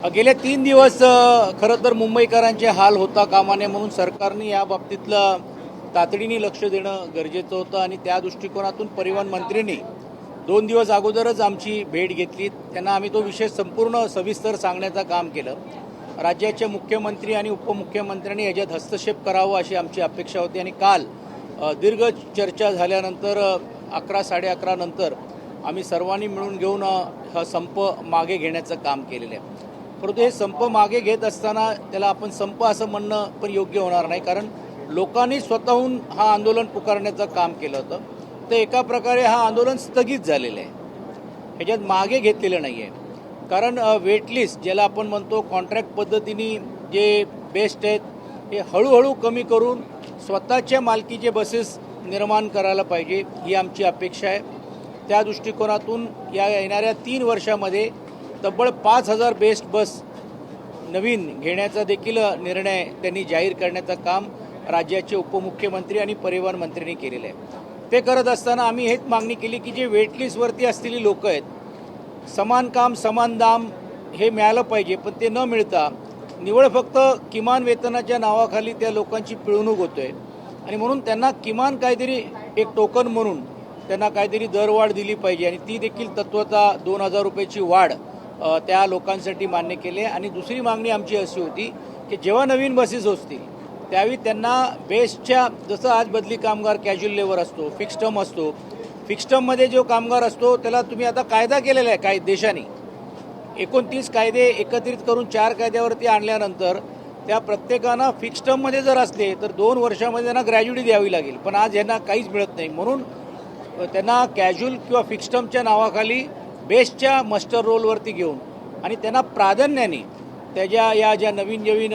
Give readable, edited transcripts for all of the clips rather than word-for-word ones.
गेले 3 दिवस खरं तर मुंबईकरांचे हाल होता कामा नये म्हणून सरकारने या बाबतीतलं तातडीने लक्ष देणं गरजेचं होतं आणि त्या दृष्टिकोनातून परिवहन मंत्र्यांनी 2 दिवस अगोदरच आमची भेट घेतली. त्यांना आम्ही तो विषय संपूर्ण सविस्तर सांगण्याचं काम केलं. राज्याचे मुख्यमंत्री आणि उपमुख्यमंत्र्यांनी याच्यात हस्तक्षेप करावा अशी आमची अपेक्षा होती आणि काल दीर्घ चर्चा झाल्यानंतर 11-11:30 नंतर आम्ही सर्वांनी मिळून घेऊन हा संप मागे घेण्याचं काम केलेलं आहे. परंतु हे संप मागे घेत असताना त्याला आपण संप असं म्हणणं पण योग्य होणार नाही, कारण लोकांनी स्वतःहून हा आंदोलन पुकारण्याचं काम केलं होतं. तर एका प्रकारे हा आंदोलन स्थगित झालेलं आहे, ह्याच्यात मागे घेतलेलं नाही आहे. कारण वेटलिस्ट ज्याला आपण म्हणतो कॉन्ट्रॅक्ट पद्धतीने जे बेस्ट आहेत हे हळूहळू कमी करून स्वतःच्या मालकीचे बसेस निर्माण करायला पाहिजे ही आमची अपेक्षा आहे. त्या दृष्टिकोनातून या येणाऱ्या 3 वर्षामध्ये तब्बल 5,000 बेस्ट बस नवीन घेण्याचा देखील निर्णय त्यांनी जाहीर करण्याचं काम राज्याचे उपमुख्यमंत्री आणि परिवहन मंत्र्यांनी केलेलं आहे. ते करत असताना आम्ही हेच मागणी केली की जे वेटलिस्टवरती असलेली लोक आहेत, समान काम समान दाम हे मिळालं पाहिजे, पण ते न मिळता निवळ फक्त किमान वेतनाच्या नावाखाली त्या लोकांची पिळवणूक होतोय आणि म्हणून त्यांना किमान काहीतरी एक टोकन म्हणून त्यांना काहीतरी दरवाढ दिली पाहिजे आणि ती देखील तत्वता 2,000 रुपयाची वाढ त्या लोकांसाठी मान्य केले. आणि दुसरी मागणी आमची अशी होती की जेव्हा नवीन बसेस असतील त्यावेळी त्यांना बेस्टच्या, जसं आज बदली कामगार कॅज्युअल लेबर असतो, फिक्स टर्म असतो, फिक्स टर्ममध्ये जो कामगार असतो त्याला तुम्ही आता कायदा केलेला आहे काही देशांनी, 29 कायदे एकत्रित करून 4 कायद्यावरती आणल्यानंतर त्या प्रत्येकानं फिक्स टर्ममध्ये जर असले तर 2 वर्षामध्ये त्यांना ग्रॅज्युटी द्यावी लागेल. पण आज यांना काहीच मिळत नाही, म्हणून त्यांना कॅज्युअल किंवा फिक्स टर्मच्या नावाखाली बेस्टच्या मस्टर रोलवरती घेऊन आणि त्यांना प्राधान्याने त्याच्या या ज्या नवीन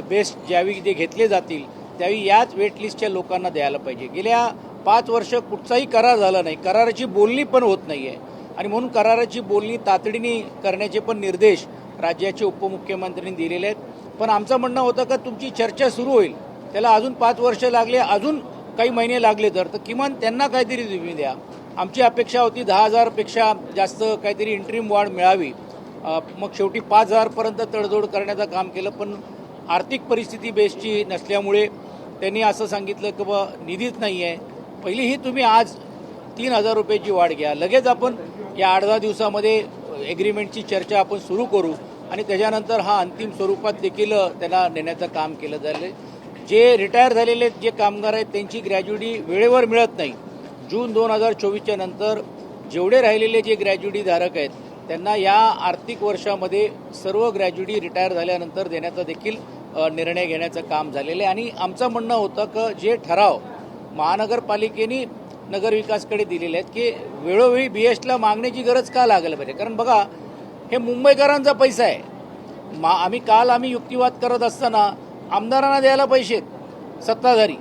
बेस्ट ज्यावेळी जे घेतले जातील त्यावेळी याच वेटलिस्टच्या लोकांना द्यायला पाहिजे. गेल्या 5 वर्ष कुठचाही करार झाला नाही, कराराची बोलणी पण होत नाही आहे आणि म्हणून कराराची बोलणी तातडीने करण्याचे पण निर्देश राज्याचे उपमुख्यमंत्र्यांनी दिलेले आहेत. पण आमचं म्हणणं होतं का तुमची चर्चा सुरू होईल त्याला अजून 5 वर्ष लागले, अजून काही महिने लागले तर किमान त्यांना काहीतरी तुम्ही द्या. आमची अपेक्षा होती 10,000पेक्षा जास्त काहीतरी इंटरिम वाढ मिळावी. मग शेवटी 5,000पर्यंत तडजोड करण्याचं काम केलं, पण आर्थिक परिस्थिती बेस्टची नसल्यामुळे त्यांनी असं सांगितलं की बा निधीच नाही आहे, पहिली ही तुम्ही आज 3,000 रुपयाची वाढ घ्या, लगेच आपण या 8-10 दिवसामध्ये एग्रीमेंटची चर्चा आपण सुरू करू आणि त्याच्यानंतर हा अंतिम स्वरूपात देखील त्यांना नेण्याचं काम केलं जाईल. जे रिटायर झालेले जे कामगार आहेत त्यांची ग्रॅज्युटी वेळेवर मिळत नाही. जून 2024च्या नंतर जेवढे राहिलेले जे ग्रॅज्युटी धारक आहेत त्यांना या आर्थिक वर्षामध्ये सर्व ग्रॅज्युटी रिटायर झाल्यानंतर देण्याचा देखील निर्णय घेण्याचं काम झालेलं आहे. आणि आमचं म्हणणं होतं की जे ठराव महानगरपालिकेने नगरविकासकडे दिलेले आहेत की वेळोवेळी बीएसला मागण्याची गरज का लागलं पाहिजे, कारण बघा हे मुंबईकरांचा पैसा आहे. आम्ही युक्तिवाद करत असताना आमदारांना द्यायला पैसे आहेत सत्ताधारी,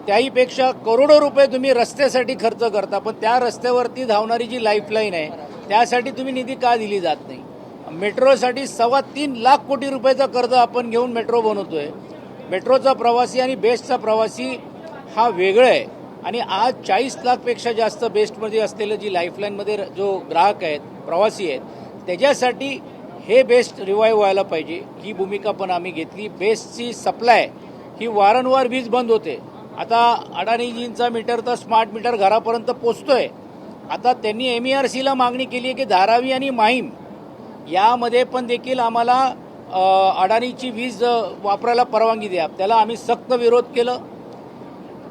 त्याहीपेक्षा करोडो रुपये तुम्ही रस्त्यासाठी खर्च करता, पण त्या रस्त्यावरती धावणारी जी लाईफलाईन आहे त्यासाठी तुम्ही निधी का दिली जात नाही. मेट्रोसाठी 3.25 लाख कोटी रुपयाचं कर्ज आपण घेऊन मेट्रो बनवतोय. मेट्रोचा प्रवासी आणि बेस्टचा प्रवासी हा वेगळं आहे आणि आज 40 लाखपेक्षा जास्त बेस्टमध्ये असलेलं जी लाईफलाईनमध्ये जो ग्राहक आहेत, प्रवासी आहेत, त्याच्यासाठी हे बेस्ट रिवाईव्ह व्हायला पाहिजे. ही भूमिका पण आम्ही घेतली. बेस्टची सप्लाय ही वारंवार वीज बंद होते. आता अडाणीजींचा मीटर तर स्मार्ट मीटर घरापर्यंत पोचतोय. आता त्यांनी MERCला मागणी केली आहे की धारावी आणि माहीम यामध्ये पण देखील आम्हाला अडाणीची वीज वापरायला परवानगी द्या. त्याला आम्ही सक्त विरोध केलं.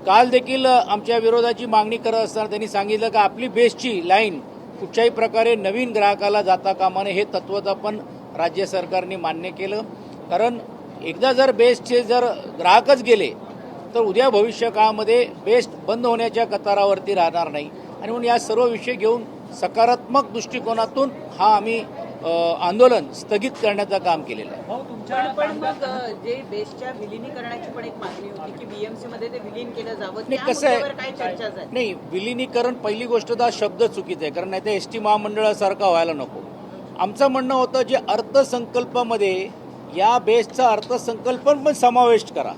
काल देखील आमच्या विरोधाची मागणी करत असताना त्यांनी सांगितलं की आपली बेस्टची लाईन कुठच्याही प्रकारे नवीन ग्राहकाला जाता कामा नये, हे तत्वता पण राज्य सरकारने मान्य केलं. कारण एकदा जर बेस्टचे जर ग्राहकच गेले तर उद्या भविष्य काळामध्ये बेस्ट बंद होण्याच्या कतारावरती राहणार नाही आणि म्हणून या सर्व विषय घेऊन सकारात्मक दृष्टिकोनातून हा आम्ही आंदोलन स्थगित करण्याचं काम केलेलं आहे. पण मग जे बेस्टच्या विलिनीकरणाची पण एक मागणी होती की BMC मध्ये ते विलीन केलं जावं, नाही कसं आहे, नाही विलिनीकरण पहिली गोष्ट तर शब्द चुकीचा आहे, कारण नाही तर ST महामंडळासारखा व्हायला नको. आमचं म्हणणं होतं जे अर्थसंकल्पामध्ये या बेस्टचा अर्थसंकल्प पण समावेश करा,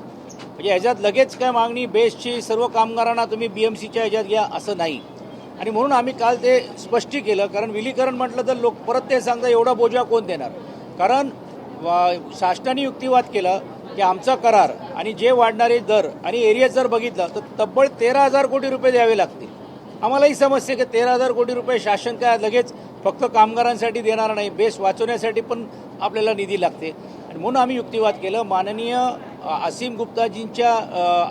म्हणजे ह्याच्यात लगेच काय मागणी बेस्टची सर्व कामगारांना तुम्ही BMCच्या ह्याच्यात घ्या असं नाही. आणि म्हणून आम्ही काल ते स्पष्ट केलं, कारण विलीकरण म्हटलं तर लोक परत ते सांगतात एवढा बोजा कोण देणार, कारण शासनाने युक्तिवाद केला की आमचा करार आणि जे वाढणारे दर आणि एरिया जर बघितलं तर तब्बल 13,000 कोटी रुपये द्यावे लागतील. आम्हालाही समजते की 13,000 कोटी रुपये शासन काय लगेच फक्त कामगारांसाठी देणार नाही, बेस वाचवण्यासाठी पण आपल्याला निधी लागते. आणि म्हणून आम्ही युक्तिवाद केलं. माननीय असीम गुप्ताजींच्या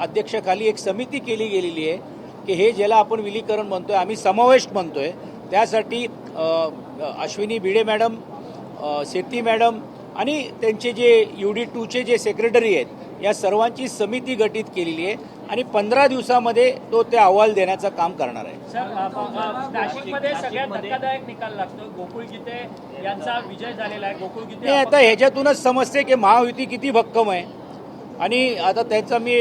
अध्यक्षाखाली एक समिती केली गेलेली आहे की हे ज्याला आपण विलीकरण म्हणतोय, आम्ही समावेश म्हणतोय, त्यासाठी अश्विनी भिडे मॅडम, शेट्टी मॅडम आणि त्यांचे जे UD2चे जे सेक्रेटरी आहेत या सर्वांची समिती गठीत केलेली आहे आणि 15 दिवसामध्ये ते अहवाल देण्याचं काम करणार आहे. सर, नाशिकमध्ये सगळ्यात धक्कादायक निकाल लागतो. गोकुळ गीते यांचा विजय झालेला आहे. गोकुळ गीते नाही, आता ह्याच्यातूनच समजते की महायुती किती भक्कम आहे. आणि आता त्याचा मी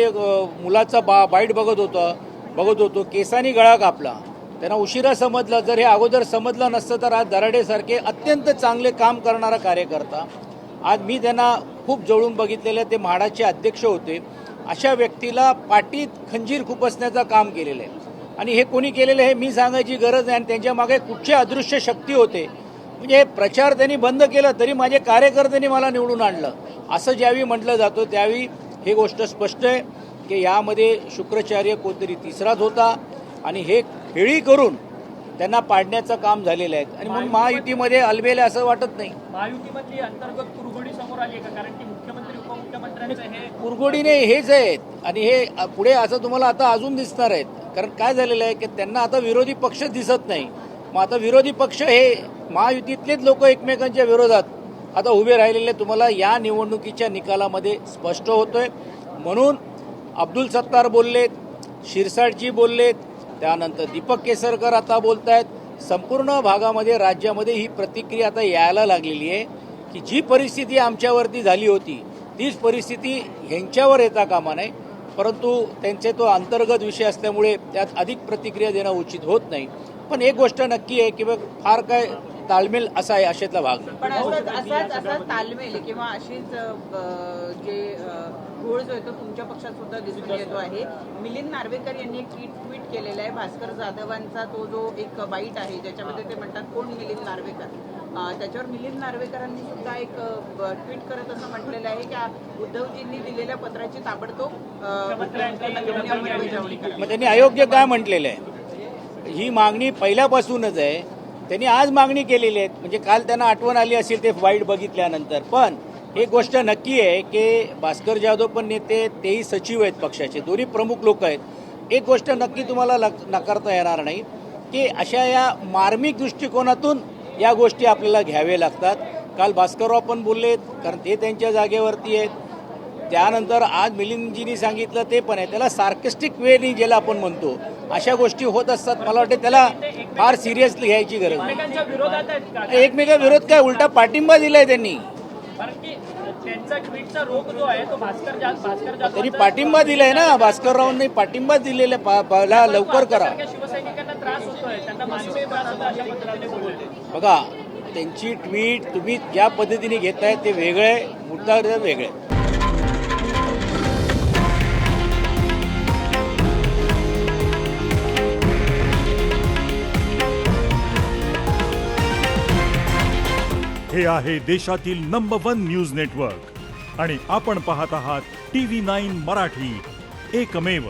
मुलाचा बाईट बघत होतो, केसानी गळा कापला. त्यांना उशिरा समजलं. जर हे अगोदर समजलं नसतं तर आज दराडेसारखे अत्यंत चांगले काम करणारा कार्यकर्ता, आज मी त्यांना खूप जवळून बघितलेलं, ते म्हाडाचे अध्यक्ष होते, अशा व्यक्तीला पाठीत खंजीर खुपसण्याचं काम केलेलं आहे. आणि हे कोणी केलेलं हे मी सांगायची गरज नाही. आणि त्यांच्या मागे कुठचे अदृश्य शक्ती होते. म्हणजे प्रचार त्यांनी बंद केला तरी माझे कार्यकर्त्यांनी मला निवडून आणलं असं ज्यावेळी म्हटलं जातं त्यावेळी हे गोष्ट स्पष्ट आहे की यामध्ये शुक्राचार्य कोणतरी तिसराच होता आणि हे खेळी करून त्यांना पाडण्याचं काम झालेलं आहे. आणि म्हणून महायुतीमध्ये अलबेले असं वाटत नाही. महायुतीमधली अंतर्गत कुरघोडी समोर आली का? कारण की मुख्यमंत्री उपमुख्यमंत्र्यांचं हे कुरघोडीने हेच आहेत आणि हे पुढे असं तुम्हाला आता अजून दिसणार आहेत. कारण काय झालेलं आहे की त्यांना आता विरोधी पक्ष दिसत नाही. मग आता विरोधी पक्ष हे महायुतीतलेच लोक एकमेकांच्या विरोधात आता उभे राहिलेले तुम्हाला या निवडणुकीच्या निकालामध्ये स्पष्ट होतोय. म्हणून अब्दुल सत्तार बोललेत, शिरसाटजी बोललेत, त्यानंतर दीपक केसरकर आता बोलतायत. संपूर्ण भागामध्ये राज्यामध्ये ही प्रतिक्रिया आता यायला लागलेली आहे की जी परिस्थिती आमच्यावरती झाली होती तीच परिस्थिती ह्यांच्यावर येता कामा नये. परंतु त्यांचे तो अंतर्गत विषय असल्यामुळे त्यात अधिक प्रतिक्रिया देणं उचित होत नाही. पण एक गोष्ट नक्की आहे की फार काय ताळमेळ असा आहे अशातला भाग. पण असाच तालमेल किंवा अशीच जे घोळ जो आहे तो तुमच्या पक्षात सुद्धा दिसून येतो आहे. मिलिंद नार्वेकर यांनी एक ट्विट केलेला आहे. भास्कर जाधवांचा तो जो एक बाईट आहे ज्याच्यामध्ये ते म्हणतात कोण मिलिंद नार्वेकर, त्याच्यावर मिलिंद नार्वेकरांनी सुद्धा एक ट्विट करत असं म्हटलेलं आहे की उद्धवजींनी दिलेल्या पत्राची ताबडतोब अंमलबजावणी करा. मग त्यांनी अयोग्य काय म्हटलेलं आहे? ही मागणी पहिल्यापासूनच आहे. त्यांनी आज मागणी केलेली आहे. म्हणजे काल त्यांना आठवण आली असेल ते वाईट बघितल्यानंतर. पण एक गोष्ट नक्की आहे की भास्कर जाधव पण नेते, तेही सचिव आहेत पक्षाचे, दोन्ही प्रमुख लोक आहेत. एक गोष्ट नक्की तुम्हाला नाकारता येणार नाही की अशा या मार्मिक दृष्टिकोनातून या गोष्टी आपल्याला घ्याव्या लागतात. काल भास्करराव पण बोललेत कारण ते त्यांच्या जागेवरती आहेत. त्यानंतर आज मिलिंदजींनी सांगितलं ते पण आहे. त्याला सार्केस्टिक वेनी ज्याला आपण म्हणतो अशा गोष्टी होत असतात. मला वाटतं त्याला फार सिरियसली घ्यायची गरज नाही. एकमेका विरोध काय, उलटा पाठिंबा दिलाय त्यांनी. त्यांनी पाठिंबा दिलाय ना, भास्कररावांनी पाठिंबा दिलेला, लवकर करा. बघा त्यांची ट्विट तुम्ही ज्या पद्धतीने घेताय ते वेगळे, मुद्दा वेगळे. हे आहे देशातील नंबर 1 न्यूज नेटवर्क आणि आपण पाहत आहात TV9 मराठी, एकमेव.